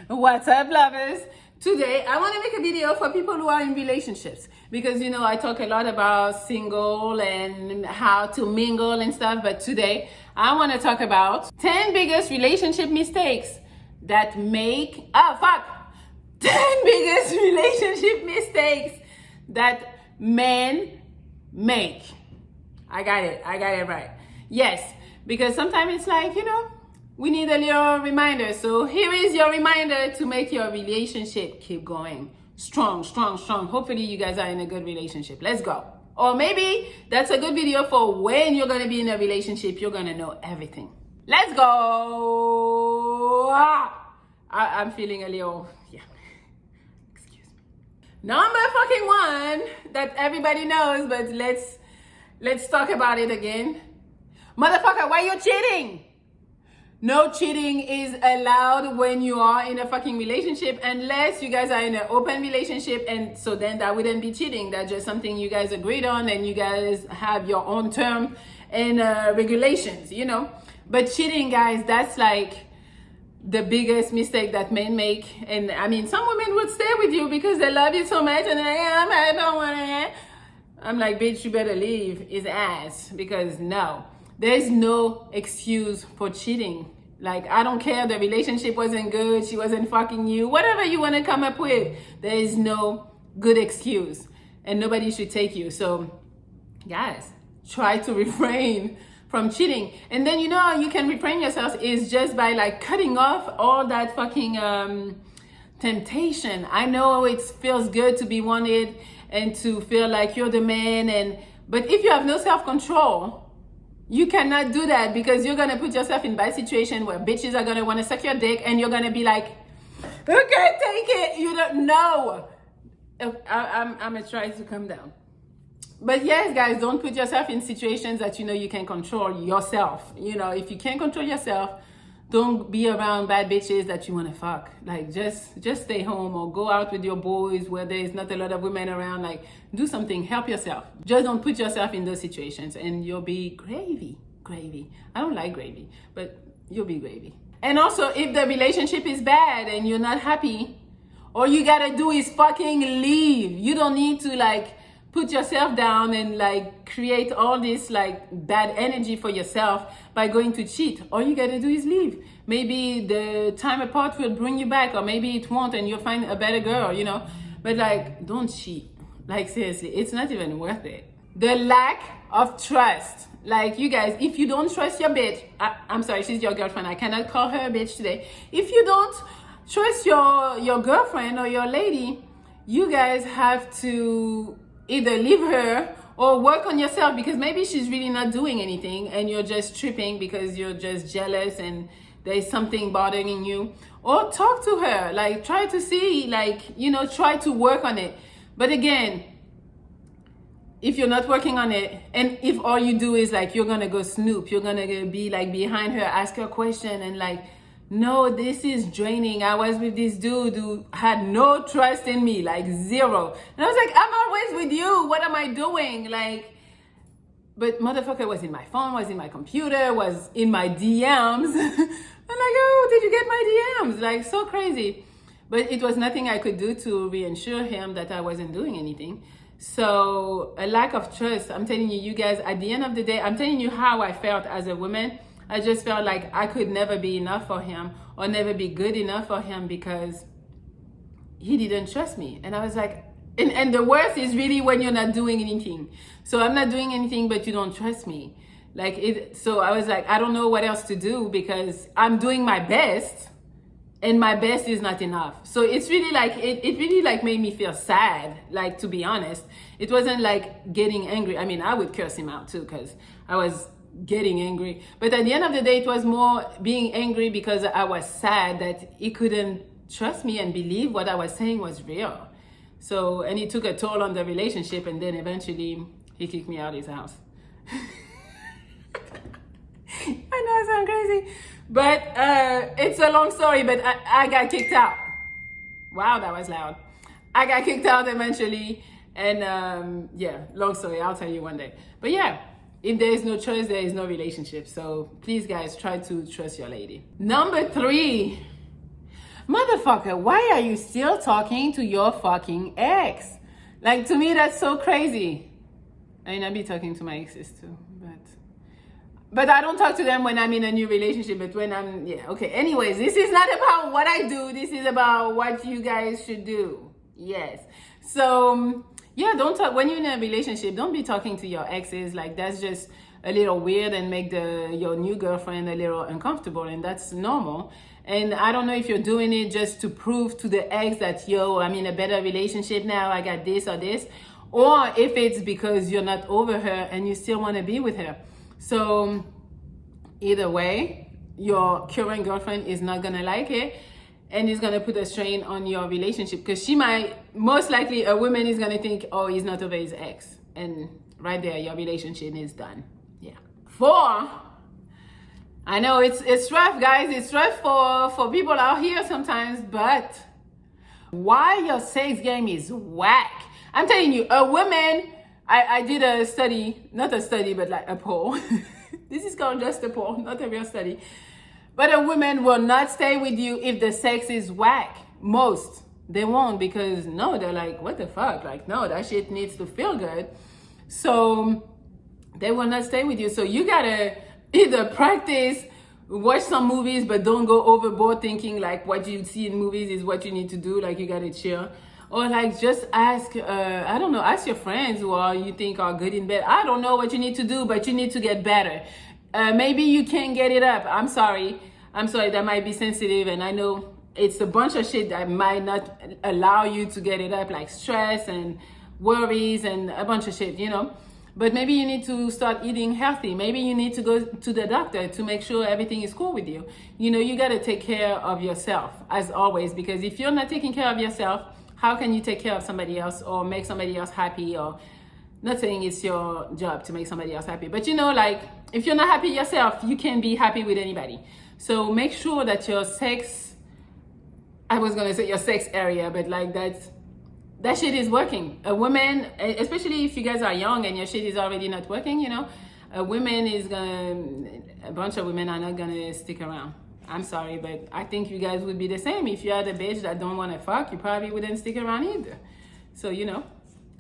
What's up, lovers? Today I want to make a video for people who are in relationships because I talk a lot about single and how to mingle and stuff, but today I want to talk about 10 biggest relationship mistakes that make 10 biggest relationship mistakes that men make. I got it right. Yes, because sometimes it's like, we need a little reminder. So here is your reminder to make your relationship keep going strong. Hopefully you guys are in a good relationship. Let's go. Or maybe that's a good video for when you're going to be in a relationship. You're going to know everything. Let's go. I'm feeling a little, excuse me. Number fucking one that everybody knows, but let's talk about it again. Motherfucker, why you cheating? No cheating is allowed when you are in a fucking relationship unless you guys are in an open relationship, and so then that wouldn't be cheating. That's just something you guys agreed on and you guys have your own term and regulations, But cheating, guys, that's like the biggest mistake that men make. And I mean, some women would stay with you because they love you so much and they're like, I don't want to. I'm like, bitch, you better leave his ass, because no. There's no excuse for cheating. Like, I don't care, the relationship wasn't good, she wasn't fucking you, whatever you want to come up with, there is no good excuse and nobody should take you. So guys, try to refrain from cheating. And then you can refrain yourself is just by like cutting off all that fucking temptation. I know it feels good to be wanted and to feel like you're the man, but if you have no self-control, you cannot do that, because you're gonna put yourself in bad situation where bitches are gonna want to suck your dick and you're gonna be like, okay, take it. You don't know. I'm gonna try to calm down. But yes, guys, don't put yourself in situations that you can control yourself. If you can't control yourself, don't be around bad bitches that you want to fuck. Like, just stay home or go out with your boys where there is not a lot of women around. Like, do something, help yourself. Just don't put yourself in those situations and you'll be gravy. I don't like gravy, but you'll be gravy. And also, if the relationship is bad and you're not happy, all you gotta do is fucking leave. You don't need to like put yourself down and like create all this like bad energy for yourself by going to cheat. All you gotta do is leave. Maybe the time apart will bring you back, or maybe it won't and you'll find a better girl, But like, don't cheat. Like, seriously, it's not even worth it. The lack of trust. Like, you guys, if you don't trust your bitch, I'm sorry, she's your girlfriend. I cannot call her a bitch today. If you don't trust your girlfriend or your lady, you guys have to either leave her or work on yourself, because maybe she's really not doing anything and you're just tripping because you're just jealous and there's something bothering you. Or talk to her, like try to see, like, try to work on it. But again, if you're not working on it, and if all you do is like you're gonna go snoop, you're gonna be like behind her, ask her a question, and like, no, this is draining. I was with this dude who had no trust in me, like zero. And I was like, I'm always with you. What am I doing? Like, but motherfucker was in my phone, was in my computer, was in my DMs. I'm like, oh, did you get my DMs? Like, so crazy. But it was nothing I could do to reassure him that I wasn't doing anything. So a lack of trust, I'm telling you guys, at the end of the day, I'm telling you how I felt as a woman. I just felt like I could never be enough for him or never be good enough for him because he didn't trust me. And I was like, and the worst is really when you're not doing anything. So I'm not doing anything, but you don't trust me. So I was like, I don't know what else to do because I'm doing my best and my best is not enough. So it's really like, it really like made me feel sad, like, to be honest. It wasn't like getting angry. I mean, I would curse him out too because I was getting angry, but at the end of the day, it was more being angry because I was sad that he couldn't trust me and believe what I was saying was real. So, and it took a toll on the relationship, and then eventually he kicked me out of his house. I know I sound crazy, but it's a long story, but I got kicked out. Wow, that was loud. I got kicked out eventually, and long story, I'll tell you one day. But yeah, if there is no trust, there is no relationship. So please, guys, try to trust your lady. Number 3, Motherfucker, why are you still talking to your fucking ex? Like, to me, that's so crazy. I mean, I be talking to my exes too, but I don't talk to them when I'm in a new relationship, but when I'm, yeah, okay. Anyways, this is not about what I do. This is about what you guys should do. Yes. So, yeah, don't talk, when you're in a relationship, don't be talking to your exes. Like, that's just a little weird and make your new girlfriend a little uncomfortable, and that's normal. And I don't know if you're doing it just to prove to the ex that, yo, I'm in a better relationship now, I got this or this, or if it's because you're not over her and you still want to be with her. So either way, your current girlfriend is not gonna like it, and it's gonna put a strain on your relationship, because she might, most likely a woman is gonna think, oh, he's not over his ex, and right there your relationship is done. Yeah. 4, I know it's rough, guys. It's rough for people out here sometimes, but why your sex game is whack. I'm telling you, a woman, I did a study, not a study, but like a poll. This is called just a poll, not a real study. But a woman will not stay with you if the sex is whack. Most. They won't, because no, they're like, what the fuck? Like, no, that shit needs to feel good. So they will not stay with you. So you gotta either practice, watch some movies, but don't go overboard thinking like what you see in movies is what you need to do. Like, you gotta chill. Or like, just ask, I don't know, ask your friends who you think are good in bed. I don't know what you need to do, but you need to get better. Maybe you can't get it up. I'm sorry, that might be sensitive, and I know it's a bunch of shit that might not allow you to get it up, like stress and worries and a bunch of shit, you know. But maybe you need to start eating healthy. Maybe you need to go to the doctor to make sure everything is cool with you. You know, you got to take care of yourself, as always, because if you're not taking care of yourself, how can you take care of somebody else or make somebody else happy? Or, not saying it's your job to make somebody else happy, but you know, like, if you're not happy yourself, you can't be happy with anybody. So make sure that your sex, I was gonna say your sex area, but like that shit is working. A woman, especially if you guys are young and your shit is already not working, you know, a bunch of women are not gonna stick around. I'm sorry, but I think you guys would be the same. If you had a bitch that don't want to fuck, you probably wouldn't stick around either. So, you know,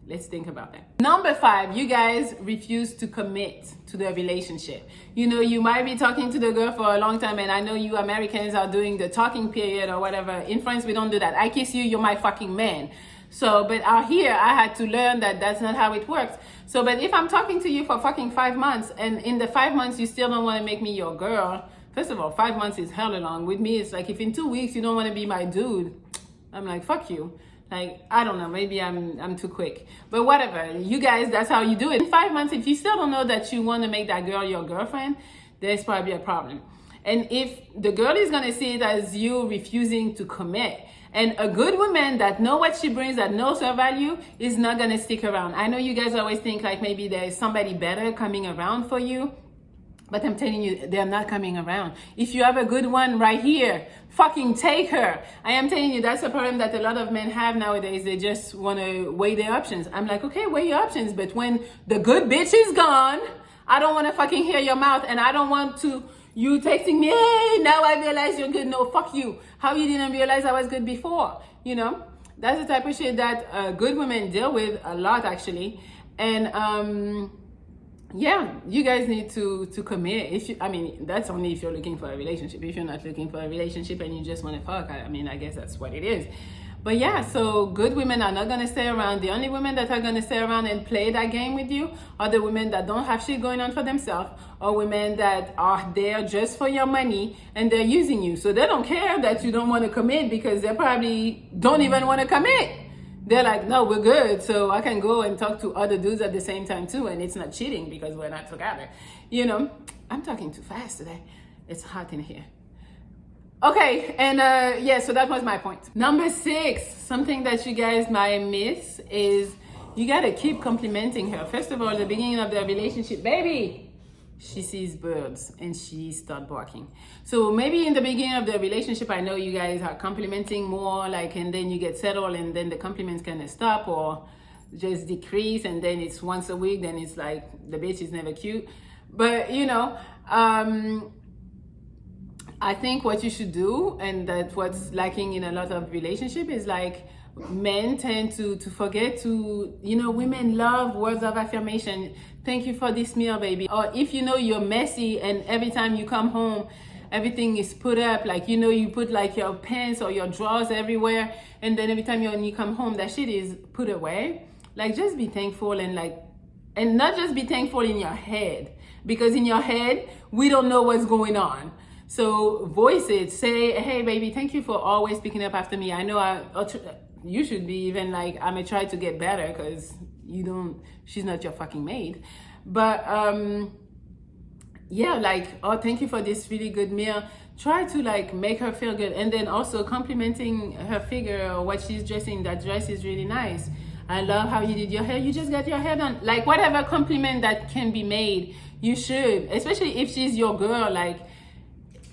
let's think about that. Number 5, you guys refuse to commit to the relationship. You know, you might be talking to the girl for a long time, and I know you Americans are doing the talking period or whatever. In France, we don't do that. I kiss you, you're my fucking man. So, but out here, I had to learn that that's not how it works. So, but if I'm talking to you for fucking 5 months, and in the 5 months, you still don't want to make me your girl, first of all, 5 months is hella long. With me, it's like, if in 2 weeks you don't want to be my dude, I'm like, fuck you. Like, I don't know, maybe I'm too quick. But whatever, you guys, that's how you do it. In 5 months, if you still don't know that you want to make that girl your girlfriend, there's probably a problem. And if the girl is going to see it as you refusing to commit, and a good woman that knows what she brings, that knows her value, is not going to stick around. I know you guys always think like maybe there's somebody better coming around for you. But I'm telling you, they're not coming around. If you have a good one right here, fucking take her. I am telling you, that's a problem that a lot of men have nowadays. They just want to weigh their options. I'm like, okay, weigh your options. But when the good bitch is gone, I don't want to fucking hear your mouth. And I don't want you texting me, hey, now I realize you're good. No, fuck you. How you didn't realize I was good before? You know, that's the type of shit that good women deal with a lot, actually. And, yeah, you guys need to commit. I mean, that's only if you're looking for a relationship. If you're not looking for a relationship and you just want to fuck, I mean, I guess that's what it is. But yeah, so good women are not going to stay around. The only women that are going to stay around and play that game with you are the women that don't have shit going on for themselves, or women that are there just for your money and they're using you. So they don't care that you don't want to commit, because they probably don't even want to commit. They're like, no, we're good, so I can go and talk to other dudes at the same time too, and it's not cheating because we're not together. You know, I'm talking too fast today. It's hot in here. Okay, and yeah, so that was my point. Number 6, something that you guys might miss is you gotta keep complimenting her. First of all, at the beginning of the relationship, baby, she sees birds and she starts barking. So maybe in the beginning of the relationship, I know you guys are complimenting more, like, and then you get settled and then the compliments kind of stop or just decrease, and then it's once a week, then it's like the bitch is never cute. But you know, I think what you should do, and that what's lacking in a lot of relationship, is like men tend to forget to, you know, women love words of affirmation. Thank you for this meal, baby. Or if you know you're messy and every time you come home everything is put up, like, you know, you put like your pants or your drawers everywhere, and then every time you come home that shit is put away, like, just be thankful. And like, and not just be thankful in your head, because in your head we don't know what's going on. So voice it, say, hey baby, thank you for always picking up after me. I know you should be even like, I'm gonna try to get better, because she's not your fucking maid. But yeah, like, oh, thank you for this really good meal. Try to like make her feel good. And then also complimenting her figure or what she's dressing. That dress is really nice. I love how you did your hair. You just got your hair done. Like, whatever compliment that can be made, you should, especially if she's your girl. Like,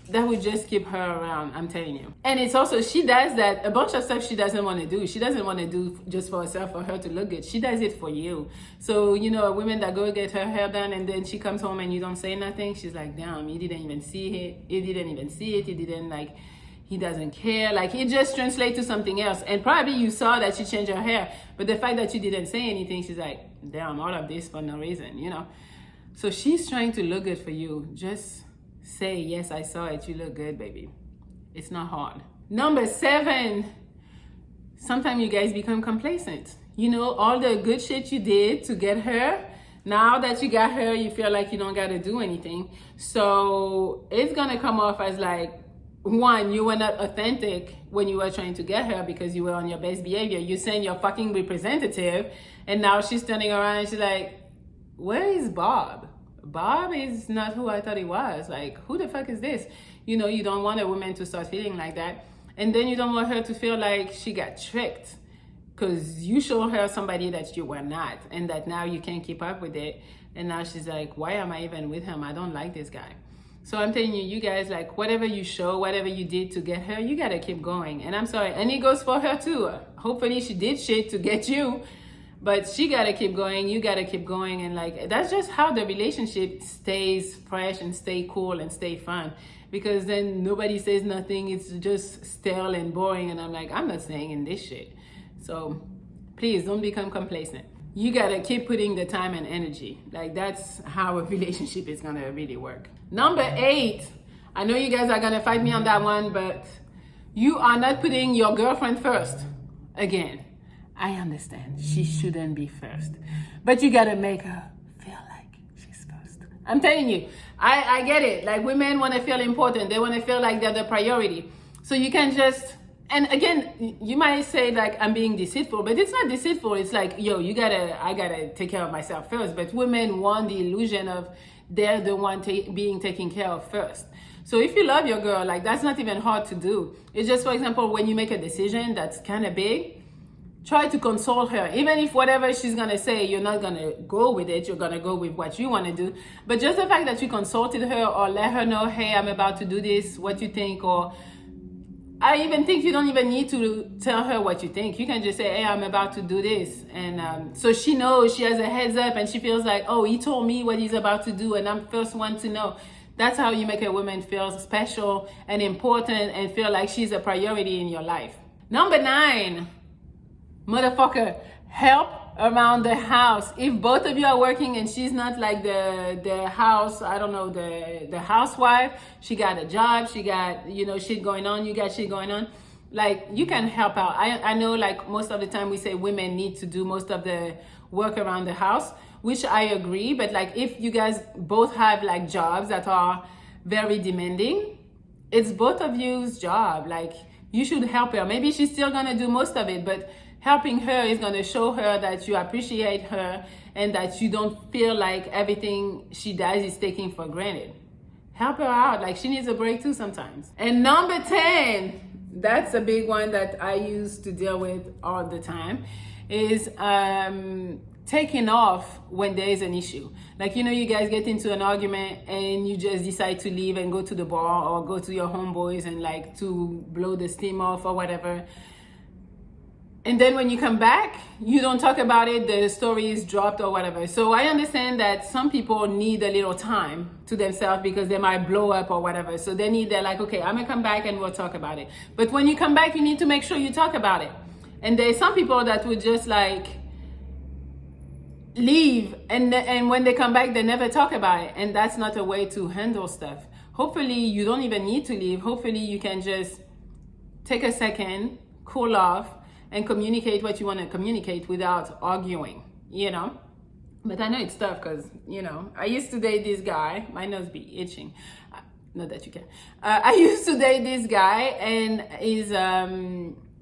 that would just keep her around, I'm telling you. And it's also, she does that, a bunch of stuff she doesn't want to do. She doesn't want to do just for herself, for her to look good. She does it for you. So, you know, a woman that go get her hair done and then she comes home and you don't say nothing, she's like, damn, he didn't even see it. He didn't even see it. He didn't like, he doesn't care. Like, it just translates to something else. And probably you saw that she changed her hair, but the fact that you didn't say anything, she's like, damn, all of this for no reason, you know? So she's trying to look good for you. Just say, yes, I saw it. You look good, baby. It's not hard. Number 7, sometimes you guys become complacent. You know, all the good shit you did to get her, now that you got her, you feel like you don't got to do anything. So it's going to come off as like, one, you were not authentic when you were trying to get her because you were on your best behavior. You sent your fucking representative, and now she's turning around and she's like, where is Bob? Bob is not who I thought he was. Like, who the fuck is this? You know, you don't want a woman to start feeling like that. And then you don't want her to feel like she got tricked because you show her somebody that you were not, and that now you can't keep up with it. And now she's like, why am I even with him? I don't like this guy. So I'm telling you, you guys, like, whatever you show, whatever you did to get her, you gotta keep going. And I'm sorry, and it goes for her too. Hopefully she did shit to get you, but she gotta keep going, you gotta keep going. And like, that's just how the relationship stays fresh and stay cool and stay fun, because then nobody says nothing. It's just stale and boring. And I'm like, I'm not saying in this shit. So please don't become complacent. You gotta keep putting the time and energy. Like, that's how a relationship is gonna really work. Number 8, I know you guys are gonna fight me on that one, but you are not putting your girlfriend first. Again, I understand she shouldn't be first, but you gotta make her feel like she's first. I'm telling you, I get it. Like, women wanna feel important. They wanna feel like they're the priority. So you can just, and again, you might say like, I'm being deceitful, but it's not deceitful. It's like, yo, I gotta take care of myself first. But women want the illusion of they're the one being taken care of first. So if you love your girl, like, that's not even hard to do. It's just, for example, when you make a decision that's kind of big, try to console her. Even if whatever she's gonna say, you're not gonna go with it, you're gonna go with what you wanna do. But just the fact that you consulted her, or let her know, hey, I'm about to do this, what you think? Or I even think you don't even need to tell her what you think. You can just say, hey, I'm about to do this. And so she knows, she has a heads up, and she feels like, oh, he told me what he's about to do, and I'm first one to know. That's how you make a woman feel special and important and feel like she's a priority in your life. Number 9, motherfucker, help around the house. If both of you are working and she's not like the house, I don't know, the housewife, she got a job, she got, you know, shit going on, you got shit going on, like, you can help out. I know, like, most of the time we say women need to do most of the work around the house, which I agree. But like, if you guys both have like jobs that are very demanding, it's both of you's job. Like, you should help her. Maybe she's still gonna do most of it, but helping her is going to show her that you appreciate her and that you don't feel like everything she does is taken for granted. Help her out. Like, she needs a break too sometimes. And number 10, that's a big one that I used to deal with all the time, is taking off when there is an issue. Like, you know, you guys get into an argument and you just decide to leave and go to the bar or go to your homeboys and like to blow the steam off or whatever. And then when you come back, you don't talk about it, the story is dropped or whatever. So I understand that some people need a little time to themselves because they might blow up or whatever. So they're like, okay, I'm gonna come back and we'll talk about it. But when you come back, you need to make sure you talk about it. And there's some people that would just like leave, and when they come back, they never talk about it. And that's not a way to handle stuff. Hopefully you don't even need to leave. Hopefully you can just take a second, cool off, and communicate what you want to communicate without arguing, you know. But I know it's tough because, you know, I used to date this guy. My nose be itching. Not that you can. I used to date this guy, and his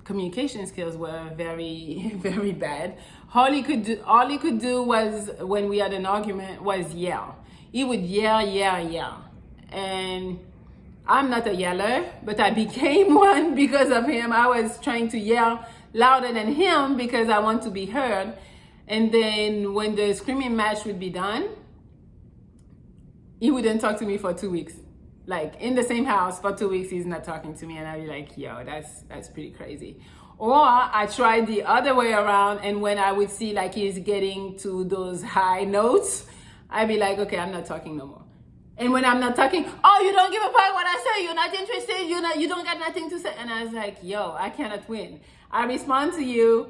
communication skills were very, very bad. All he could do was, when we had an argument, was yell. He would yell. And I'm not a yeller, but I became one because of him. I was trying to yell louder than him because I want to be heard. And then when the screaming match would be done, he wouldn't talk to me for 2 weeks. Like, in the same house for 2 weeks, he's not talking to me. And I'd be like, yo, that's pretty crazy. Or I tried the other way around, and when I would see like he's getting to those high notes, I'd be like, okay, I'm not talking no more. And when I'm not talking, oh, you don't give a fuck what I say, you're not interested, you don't got nothing to say. And I was like, yo, I cannot win. I respond to you,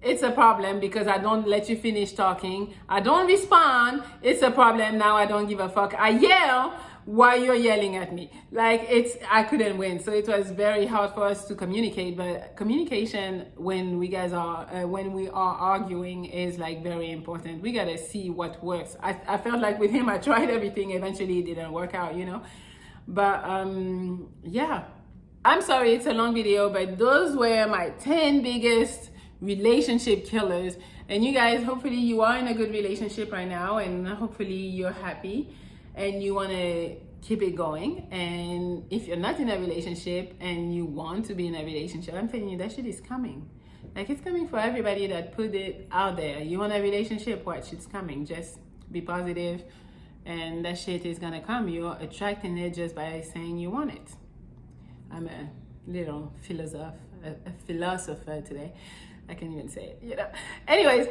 it's a problem because I don't let you finish talking. I don't respond, it's a problem, now I don't give a fuck. I yell while you're yelling at me. Like, I couldn't win. So it was very hard for us to communicate. But communication when we are arguing is like very important. We gotta see what works. I felt like with him, I tried everything. Eventually it didn't work out, you know. But yeah, I'm sorry it's a long video, but those were my 10 biggest relationship killers. And you guys, hopefully you are in a good relationship right now, and hopefully you're happy and you want to keep it going. And if you're not in a relationship and you want to be in a relationship, I'm telling you, that shit is coming. Like, it's coming for everybody that put it out there. You want a relationship? Watch, it's coming. Just be positive, and that shit is gonna come. You're attracting it just by saying you want it. I'm a little philosopher today. I can't even say it, you know. Anyways,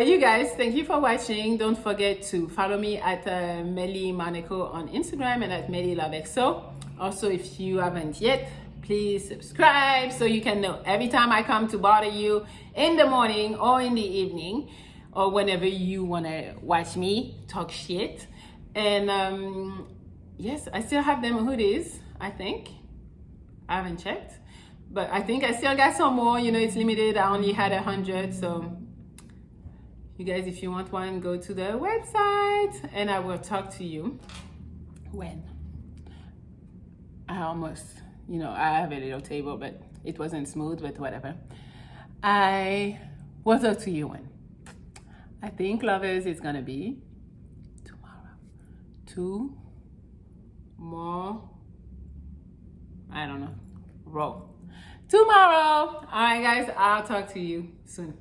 you guys, thank you for watching. Don't forget to follow me at Melli Monaco on Instagram and at Melli Love XO. Also, if you haven't yet, please subscribe so you can know every time I come to bother you in the morning or in the evening or whenever you want to watch me talk shit. And yes, I still have them hoodies, I think. I haven't checked. But I think I still got some more, you know, it's limited. I only had 100. So you guys, if you want one, go to the website and I will talk to you when I almost, you know, I have a little table, but it wasn't smooth, but whatever. I will talk to you when. I think, lovers, it's going to be tomorrow. I don't know. Tomorrow. All right, guys, I'll talk to you soon.